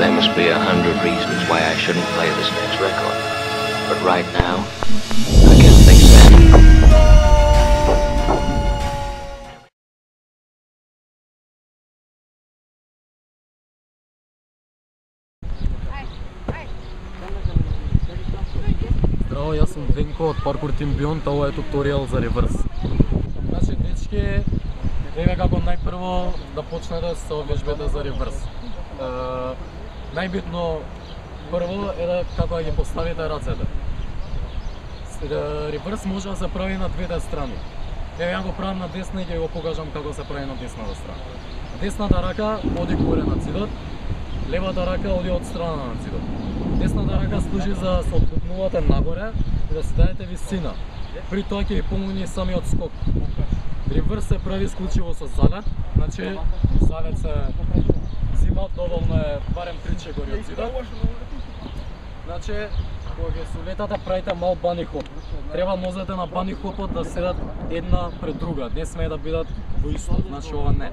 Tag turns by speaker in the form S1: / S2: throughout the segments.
S1: there must be 100 reasons why I shouldn't play this man's record. But right now, I can't think of any.
S2: Здраво, јас сум Венко од Parkour Team Beyond, ова е туторијал за реверс. Значи, дечки, еве како најпрво да почнете со вежбите за реверс. Најбитно прво е да како да ги поставите рацете. Реверс може да се прави на двете страни. Еве ја го правам на десна и ќе го покажам како се прави на десната страна. Десната рака оди горе на цидот, левата рака оди од страна на цидот. Десната рака служи за да се отпукнувате нагоре и да си дадете висина. При тоа ќе ви помогне самиот скок. Реверс се прави исклучиво со залет, значи залет се зима, доволно е барем 3 чекори од цидот. Значи, кога ќе се улетате, правите мал бани хоп. Треба нозете на бани хопот да седат една пред друга, не смее да бидат во исто, значи ова не.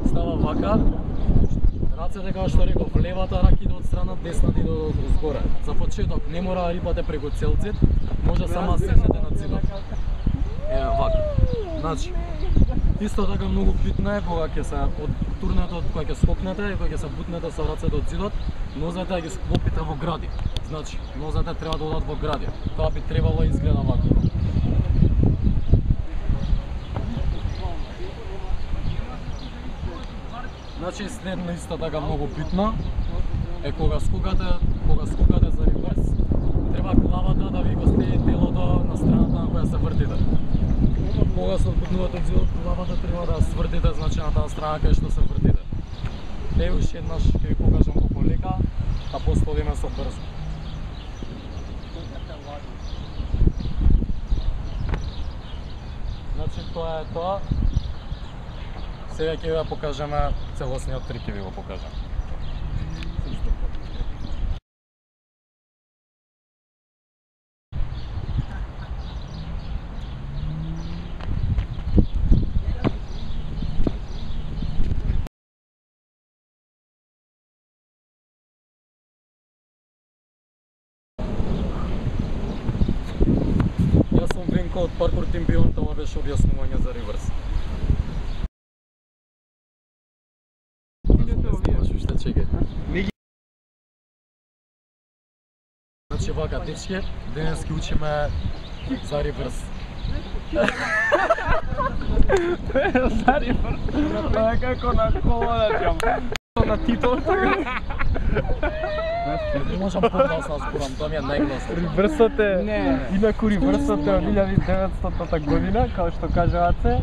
S2: Става вака, рацете како што реков, левата рака иде од страна, десната иде од згоре. За почеток не мора да рипате преку цел цид, може само да седнете на цидот. Еве вака. Значи, исто така многу битно е кога ќе се турнете, кога ќе скокнете и кога ќе се бутнете со рацете од зидот, нозете ги склопите во гради. Значи, нозете треба да одат во гради. Тоа би требало да изгледа вака. Значи, следно исто така многу битно е кога скокате за реверс, треба главата да ви го стеи телото на страната на која се вртите. Кога се отпутнувате од зидот, главата треба да свртите, значи на таа страна кај што се вртите. Еве уште еднаш ќе ви покажам полека, а после одиме со брзо. Значи тоа е тоа. Сега ќе ви покажеме целосниот трик, ќе ви го покажам. Јас сум Венко од Parkour Team Beyond, ова беше објаснување за реверс. Уште чекај. Значи вака, дечки, денес ќе учиме за реверс.
S3: За реверс? Тоа е како на кола да ќам. На титул така.
S2: Не можам погласно да зборам, тоа ми е најгласно.
S3: Реверсот е, инаку реверсот е од 1900 година, као што кажа Аце.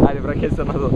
S3: Ајде, браке се назад.